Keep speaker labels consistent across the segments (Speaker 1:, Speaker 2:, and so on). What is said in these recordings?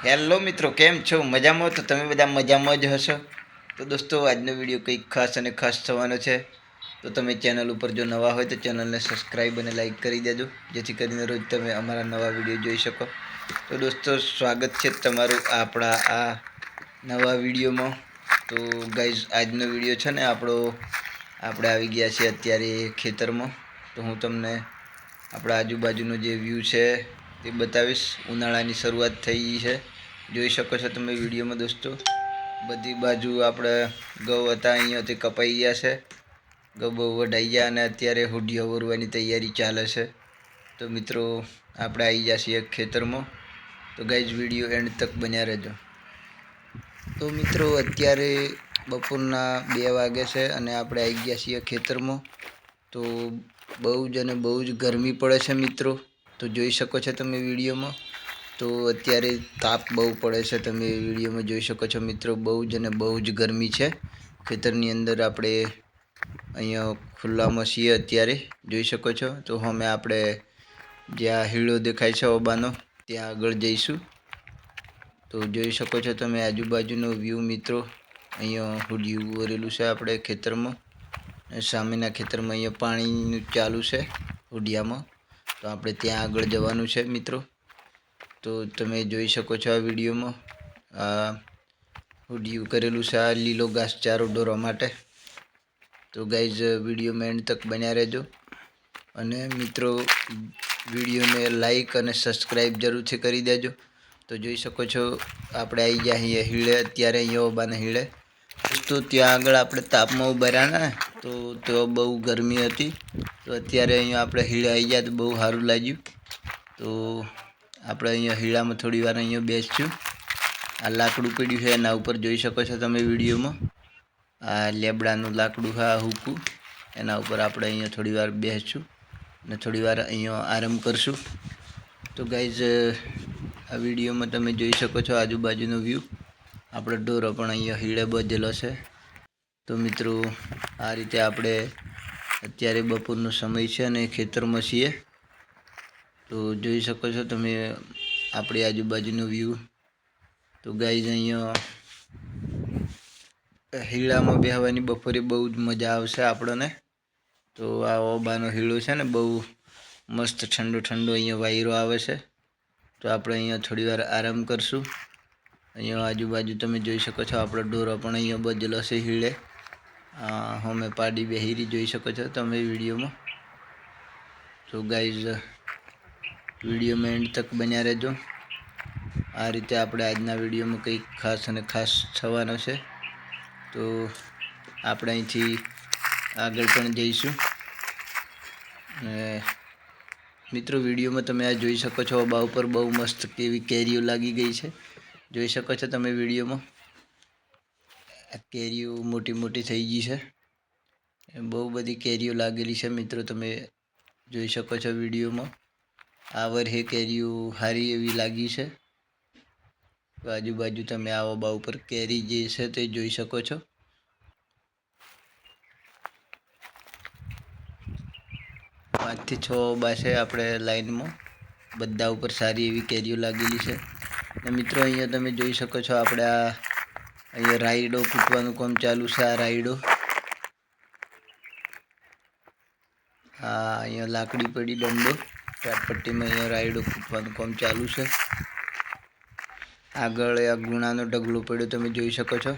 Speaker 1: Hello મિત્રો, કેમ છો? મજામાં? તો તમે બધા મજામાં જ હશો. તો દોસ્તો, આજનો વિડીયો કંઈક ખાસ અને ખાસ થવાનો છે. તો તમે ચેનલ ઉપર જો નવા હોય તો ચેનલને સબસ્ક્રાઈબ અને લાઈક કરી દેજો, જેથી કરીને રોજ તમે અમારા નવા વિડીયો જોઈ શકો. તો દોસ્તો, સ્વાગત છે તમારું આપણા આ નવા વિડીયોમાં. તો ગાઈઝ, આજનો વિડીયો છે ને આપણે આવી ગયા છીએ અત્યારે ખેતરમાં. તો હું તમને આપણા આજુબાજુનો જે વ્યૂ છે તે બતાવીશ. ઉનાળાની શરૂઆત થઈ છે, જોઈ શકો છો તમે વિડીયોમાં દોસ્તો. બધી બાજુ આપણે ઘઉં હતા અહીંયા તે કપાઈ ગયા છે, ઘઉં બહુ વઢાઈ ગયા અને અત્યારે હોડીઓ વરવાની તૈયારી ચાલે છે. તો મિત્રો, આપણે આવી ગયા છીએ ખેતરમાં. તો ગાઈઝ, વિડીયો એન્ડ તક બન્યા રહેજો. તો મિત્રો, અત્યારે બપોરના 2 વાગે છે અને આપણે આવી ગયા છીએ ખેતરમાં. તો બહુ જ ગરમી પડે છે મિત્રો. તો જોઈ શકો છો તમે વિડીયોમાં. તો અત્યારે તાપ બહુ પડે છે, તમે વિડીયોમાં જોઈ શકો છો મિત્રો. બહુ જ ગરમી છે. ખેતરની અંદર આપણે અહીંયા ખુલ્લામાં છીએ અત્યારે, જોઈ શકો છો. તો અમે આપણે જ્યાં હીળો દેખાય છે ઓબાનો, ત્યાં આગળ જઈશું. તો જોઈ શકો છો તમે આજુબાજુનો વ્યૂ મિત્રો. અહીંયા હુડિયું વરેલું છે આપણે ખેતરમાં. સામેના ખેતરમાં અહીંયા પાણીનું ચાલુ છે હુડિયામાં. તો આપણે ત્યાં આગળ જવાનું છે મિત્રો. તો તમે જોઈ શકો છો આ વિડીયોમાં. આ હુડિયું કરેલું છે, આ લીલો ઘાસચારો ઢોરવા માટે. તો ગાઈઝ, વિડીયોમાં એન્ડ તક બન્યા રહેજો. અને મિત્રો, વિડીયોને લાઈક અને સબસ્ક્રાઈબ જરૂરથી કરી દેજો. તો જોઈ શકો છો આપણે આવી ગયા અહીંયા હીળે, અત્યારે અહીંયા ઓબાના હીળે. દોસ્તો, ત્યાં આગળ આપણે તાપમાં ઊભા રહ્યા ને, તો બહુ ગરમી હતી. તો અત્યારે અહીંયા આપણે હીળે આવી ગયા તો બહુ સારું લાગ્યું. તો આપણે અહીંયા હીળામાં થોડી વાર અહીંયા બેસીશું. આ લાકડું પડ્યું છે એના ઉપર જોઈ શકો છો તમે વિડીયોમાં. આ લેબડાનું લાકડું છે, આ હુકું. એના ઉપર આપણે અહીંયા થોડી વાર બેસીશું અને થોડી વાર અહીંયા આરામ કરશું. તો ગાઈઝ, આ વિડીયોમાં તમે જોઈ શકો છો આજુબાજુનો વ્યૂ. આપણો ઢોરો પણ અહીંયા હીળે બધેલો છે. તો મિત્રો, આ રીતે આપણે અત્યારે બપોરનો સમય છે અને ખેતરમાં છીએ. તો જોઈ શકો છો તમે આપણી આજુબાજુનો વ્યૂ. તો ગાઈઝ, અહીંયા હીળામાં બેહવાની બપોરે બહુ જ મજા આવશે આપણને. તો આ ઓબાનો હીળો છે ને, બહુ મસ્ત ઠંડો અહીંયા વાયરો આવે છે. તો આપણે અહીંયા થોડી વાર આરામ કરશું. અહીંયા આજુબાજુ તમે જોઈ શકો છો આપણો ઢોરો પણ અહીંયા બધેલો છે હીળે. અમે પાડી બેહીરી જોઈ શકો છો તમે વિડીયોમાં. તો ગાઈઝ, વિડીયોમાં એન્ડ તક બન્યા રહેજો. આ રીતે આપણે આજના વિડીયોમાં કંઈક ખાસ અને ખાસ થવાનો છે. તો આપણે અહીંથી આગળ પણ જઈશું. મિત્રો, વિડીયોમાં તમે આ જોઈ શકો છો, ઓબા ઉપર બહુ મસ્ત કેવી કેરીઓ લાગી ગઈ છે. જોઈ શકો છો તમે વિડીયોમાં. આ કેરીઓ મોટી થઈ ગઈ છે. બહુ બધી કેરીઓ લાગેલી છે મિત્રો, તમે જોઈ શકો છો વિડીયોમાં. આ વર્ષે કેરીઓ સારી એવી લાગી છે. આજુબાજુ તમે આ ઓબા ઉપર કેરી જે છે તે જોઈ શકો છો. 5 થી 6 ઓબા છે આપણે લાઈનમાં. બધા ઉપર સારી એવી કેરીઓ લાગેલી છે. અને મિત્રો, અહીંયા તમે જોઈ શકો છો આપણે અહીંયા રાયડો ફૂટવાનું કામ ચાલુ છે. આ રાયડો, અહીંયા લાકડી પડી દંડો, ચાટપટ્ટીમાં અહીંયા રાયડો ફૂટવાનું કામ ચાલુ છે. આગળ આ ગુણાનો ઢગલો પડ્યો તમે જોઈ શકો છો.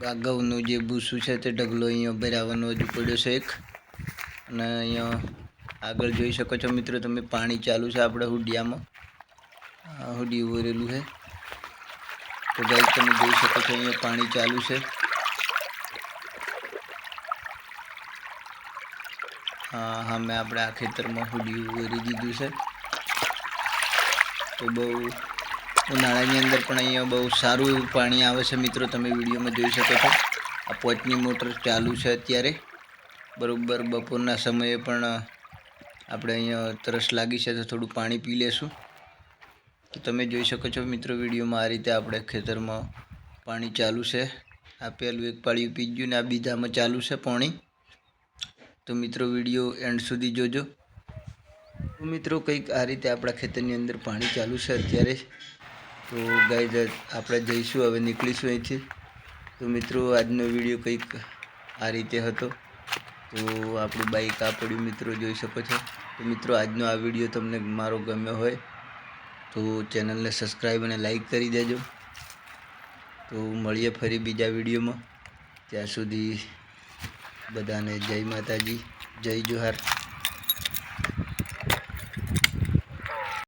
Speaker 1: આ ઘઉંનું જે ભૂસું છે તે ઢગલો અહીંયા ભરાવાનો હજુ પડ્યો છે એક. અને અહીંયા આગળ જોઈ શકો છો મિત્રો તમે, પાણી ચાલુ છે આપણે હુડિયામાં. હુડિયું વરેલું છે. તો ગાઈઝ, તમે જોઈ શકો છો અહીંયા પાણી ચાલુ છે. હા, મેં આપણે આ ખેતરમાં હુડિયું વરી દીધું છે. તો બહુ ઉનાળાની અંદર પણ અહીંયા બહુ સારું એવું પાણી આવે છે મિત્રો, તમે વિડીયોમાં જોઈ શકો છો. આ પોચની મોટર ચાલુ છે અત્યારે. બરાબર બપોરના સમયે પણ આપણે અહીંયા તરસ લાગી છે તો થોડું પાણી પી લેશું. તો તમે જોઈ શકો છો મિત્રો વિડીયોમાં, આ રીતે આપણે ખેતરમાં પાણી ચાલુ છે. આ પહેલું એક પાળિયું પી ગયું ને આ બીજામાં ચાલુ છે પાણી. તો મિત્રો, વિડીયો એન્ડ સુધી જોજો. મિત્રો કંઈક આ રીતે આપણા ખેતરની અંદર પાણી ચાલુ છે અત્યારે. તો ગાઈઝ આપણે જઈશું, હવે નીકળીશું અહીંથી. તો મિત્રો આજનો વિડીયો કંઈક આ રીતે હતો. તો આપણું બાઈક આ પડ્યું મિત્રો, જોઈ શકો છો. તો મિત્રો આજનો આ વિડીયો તમને મારો ગમ્યો હોય તો ચેનલને સબસ્ક્રાઈબ અને લાઈક કરી દેજો. તો મળીએ ફરી બીજા વિડીયોમાં. ત્યાં સુધી બધાને જય માતાજી, જય જોહાર.